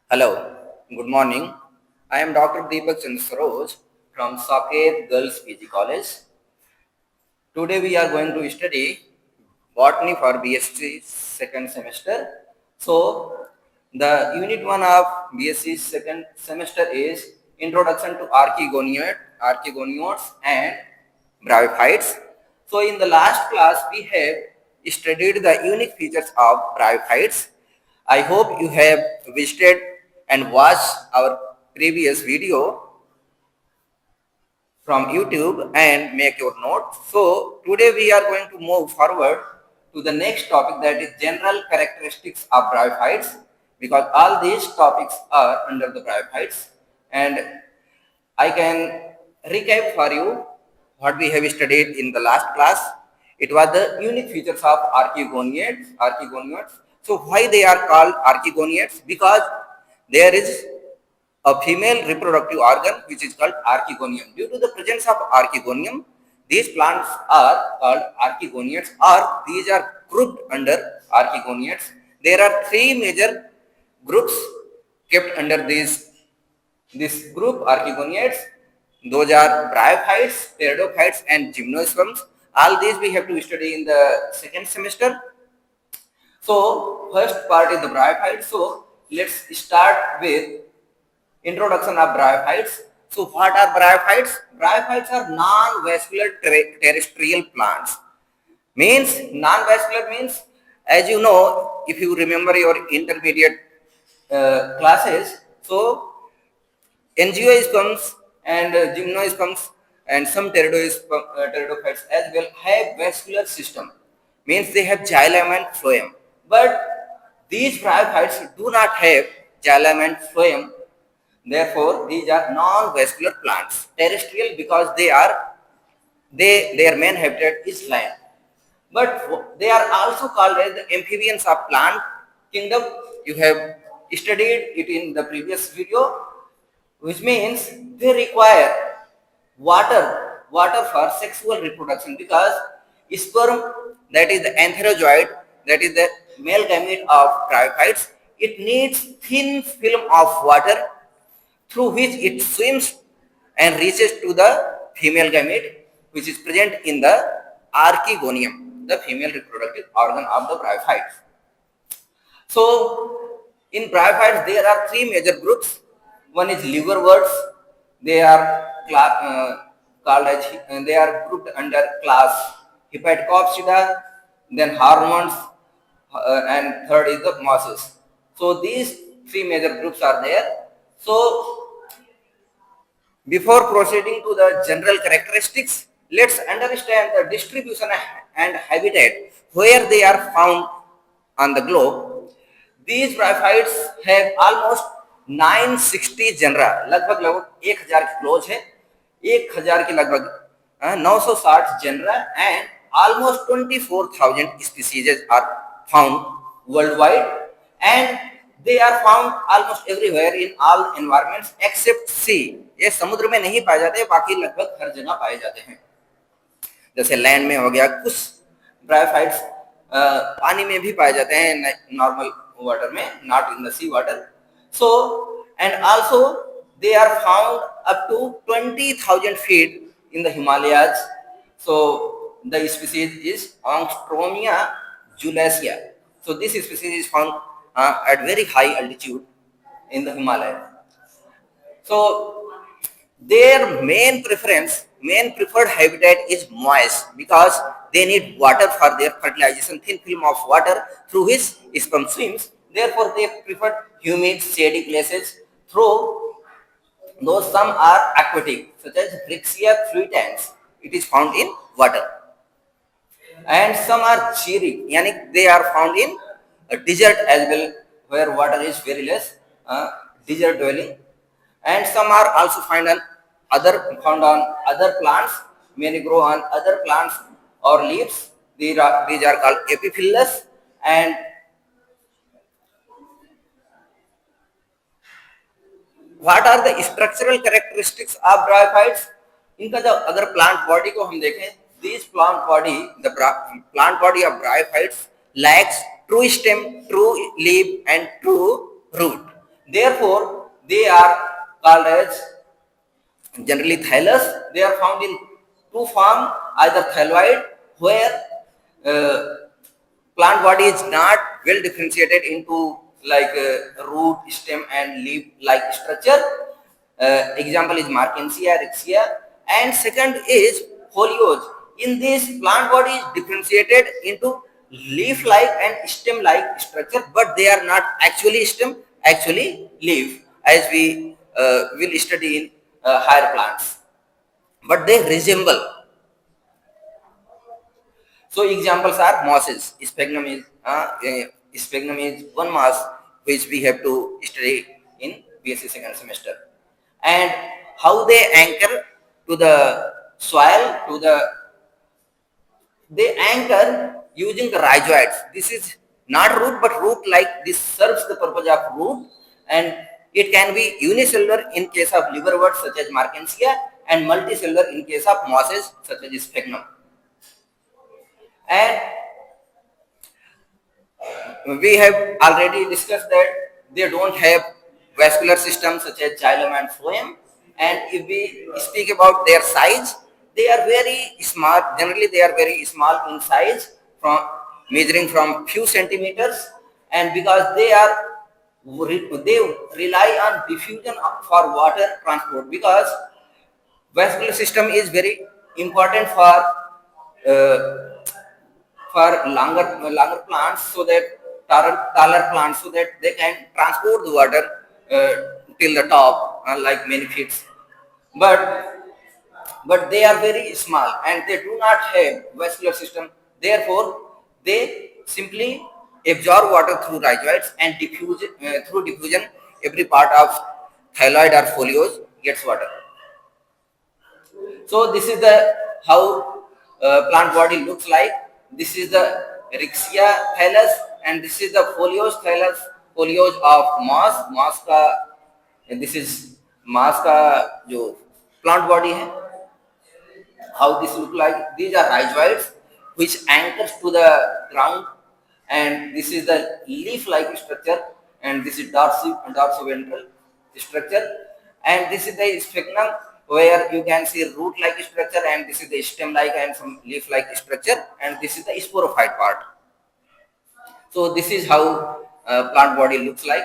Hello, good morning. I am Dr. Deepak Chandra Saroj from Saket Girls PG College. Today we are going to study botany for BSc second semester. So the unit 1 of BSc second semester is Introduction to Archegonioids and Bryophytes. So in the last class we have studied the unique features of Bryophytes. I hope you have visited and watched our previous video from YouTube and make your notes. So today we are going to move forward to the next topic, that is general characteristics of bryophytes, because all these topics are under the bryophytes, and I can recap for you what we have studied in the last class. It was the unique features of archegoniads. So why they are called archegoniads? Because there is a female reproductive organ which is called archegonium. Due to the presence of archegonium, these plants are called archegoniads, or these are grouped under archegoniads. There are three major groups kept under this group archegoniads. Those are bryophytes, pteridophytes, and gymnosperms. All these we have to study in the second semester. So first part is the bryophytes. So let's start with introduction of bryophytes. So what are bryophytes? Bryophytes are non-vascular terrestrial plants. Means non-vascular means, as you know, if you remember your intermediate classes, so angiosperms and gymnosperms and some pteridophytes as well have vascular system. Means they have xylem and phloem. But these bryophytes do not have xylem and phloem. Therefore, these are non-vascular plants, terrestrial, because their main habitat is land. But they are also called as the amphibians of plant kingdom. You have studied it in the previous video, which means they require water for sexual reproduction, because sperm, that is the antherozoid, that is the male gamete of bryophytes, it needs thin film of water through which it swims and reaches to the female gamete, which is present in the archegonium, the female reproductive organ of the bryophytes. So, in bryophytes there are three major groups. One is liverworts. They are called as they are grouped under class Hepatocopsida, then hormones, and third is the mosses. So these three major groups are there. So before proceeding to the general characteristics, let's understand the distribution and habitat where they are found on the globe. These bryophytes have almost 960 genera, लगभग लगभग 1000 की close है, 1000 के लगभग 960 genera, and almost 24,000 species are found worldwide, and they are found almost everywhere in all environments except sea. ये समुद्र में नहीं पाए जाते, बाकी लगभग हर जगह पाए जाते हैं. जैसे लैंड में हो गया, कुछ ब्रायोफाइट्स पानी में भी पाए जाते हैं, नॉर्मल वाटर में, not in the sea water. So and also they are found up to 20,000 feet in the Himalayas. So the species is Angstromia julacea. So this species is found at very high altitude in the Himalayas. So their main preferred habitat is moist, because they need water for their fertilization, thin film of water through which sperm swims. Therefore, they prefer humid, shady places. Though some are aquatic, such as Brixia fruitans, it is found in water. And some are xeric, yani they are found in a desert as well, where water is very less, desert dwelling. And some are also found on other plants. Many grow on other plants or leaves. These are called epiphyllous. And what are the structural characteristics of bryophytes? इनका जब अगर plant body को हम देखें, this plant body of bryophytes lacks true stem, true leaf, and true root. Therefore, they are called as generally thylus. They are found in two form, either thyloid, where uh, plant body is not well differentiated into like root, stem and leaf like structure. Example is Markensia, Rixia. And second is foliose. In this, plant body is differentiated into leaf-like and stem-like structure, but they are not actually stem, actually leaf, as we will study in higher plants. But they resemble. So examples are mosses. Sphagnum is one moss which we have to study in BSc second semester, and how they anchor to the soil, to the they anchor using the rhizoids. This is not root, but root like this serves the purpose of root, and it can be unicellular in case of liverworts such as Markensia, and multicellular in case of mosses such as sphagnum. And we have already discussed that they don't have vascular systems such as xylem and phloem. And if we speak about their size, they are very small. Generally, they are very small in size, from measuring from few centimeters, and because they rely on diffusion for water transport, because vascular system is very important uh, for longer plants, so that taller plants, so that they can transport the water uh, till the top, like many feet. But but they are very small and they do not have vascular system. Therefore, they simply absorb water through rhizoids and diffuse through diffusion. Every part of thyroid or foliose gets water. So this is the how plant body looks like. This is the Rixia thallus, and this is the foliose thallus, foliose of moss. Moss का this is moss का जो plant body है. How this look like? These are rhizoids which anchors to the ground, and this is the leaf-like structure, and this is dorsiventral structure, and this is the sphagnum where you can see root-like structure, and this is the stem-like and some leaf-like structure, and this is the sporophyte part. So this is how plant body looks like.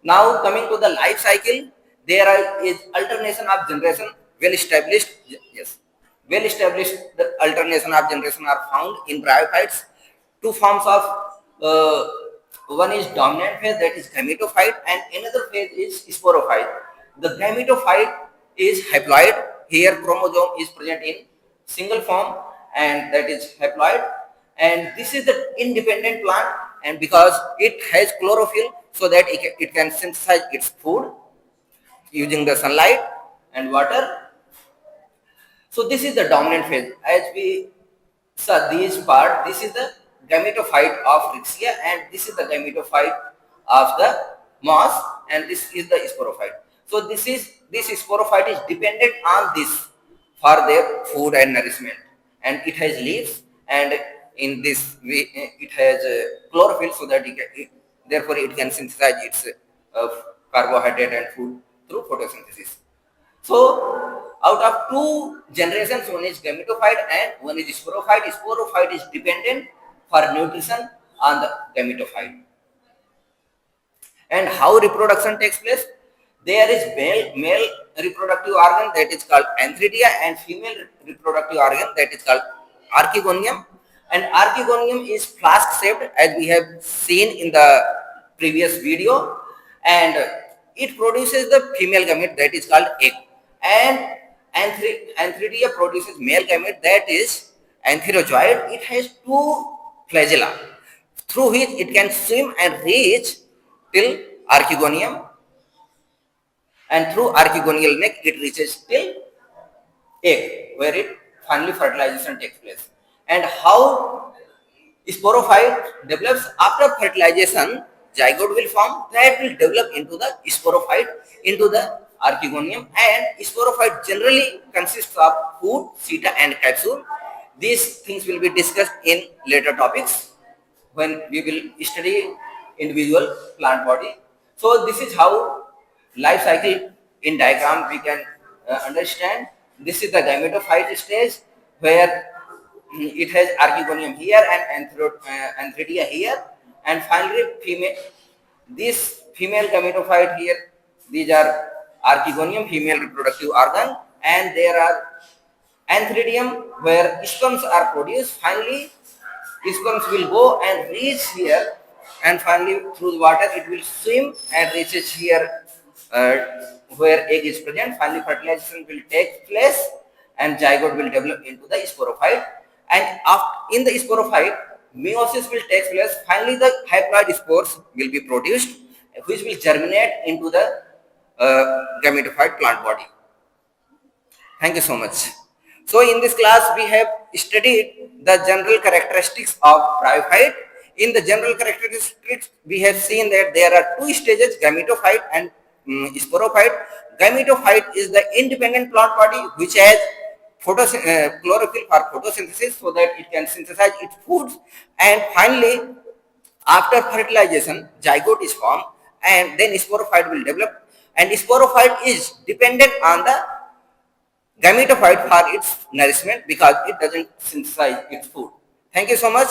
Now coming to the life cycle, is alternation of generation well established. Yes, well established. The alternation of generation are found in bryophytes. Two forms of one is dominant phase, that is gametophyte, and another phase is sporophyte. The gametophyte is haploid. Here chromosome is present in single form, and that is haploid. And this is the independent plant, and because it has chlorophyll, so that it can synthesize its food using the sunlight and water. So this is the dominant phase. As we saw this part, this is the gametophyte of Rixia, and this is the gametophyte of the moss, and this is the sporophyte. So this sporophyte is dependent on this for their food and nourishment, and it has leaves, and in this way it has chlorophyll, so that therefore it can synthesize its carbohydrate and food through photosynthesis. So out of two generations, one is gametophyte and one is sporophyte. Sporophyte is dependent for nutrition on the gametophyte. And how reproduction takes place? There is male reproductive organ, that is called antheridia, and female reproductive organ, that is called archegonium. And archegonium is flask shaped, as we have seen in the previous video, and it produces the female gamete, that is called egg. And antheridia produces male gamete, that is antherozoid. It has two flagella through which it can swim and reach till archegonium, and through archegonial neck it reaches till egg, where it finally fertilization takes place. And how sporophyte develops after fertilization, zygote will form that will develop into the sporophyte, into the archegonium. And sporophyte generally consists of food, seta and capsule. These things will be discussed in later topics when we will study individual plant body. So this is how life cycle in diagram we can understand. This is the gametophyte stage where it has archegonium here and antheridia here, and finally female. This female gametophyte here, these are archegonium, female reproductive organ, and there are antheridium where sperms are produced. Finally, sperms will go and reach here, and finally through the water it will swim and reaches here uh, where egg is present. Finally, fertilization will take place and zygote will develop into the sporophyte. And after, in the sporophyte, meiosis will take place. Finally, the haploid spores will be produced, which will germinate into the gametophyte plant body. Thank you so much. So in this class we have studied the general characteristics of bryophyte. In the general characteristics we have seen that there are two stages, gametophyte and sporophyte. Gametophyte is the independent plant body which has chlorophyll for photosynthesis so that it can synthesize its foods, and finally after fertilization zygote is formed and then sporophyte will develop, and sporophyte is dependent on the gametophyte for its nourishment because it doesn't synthesize its food. Thank you so much.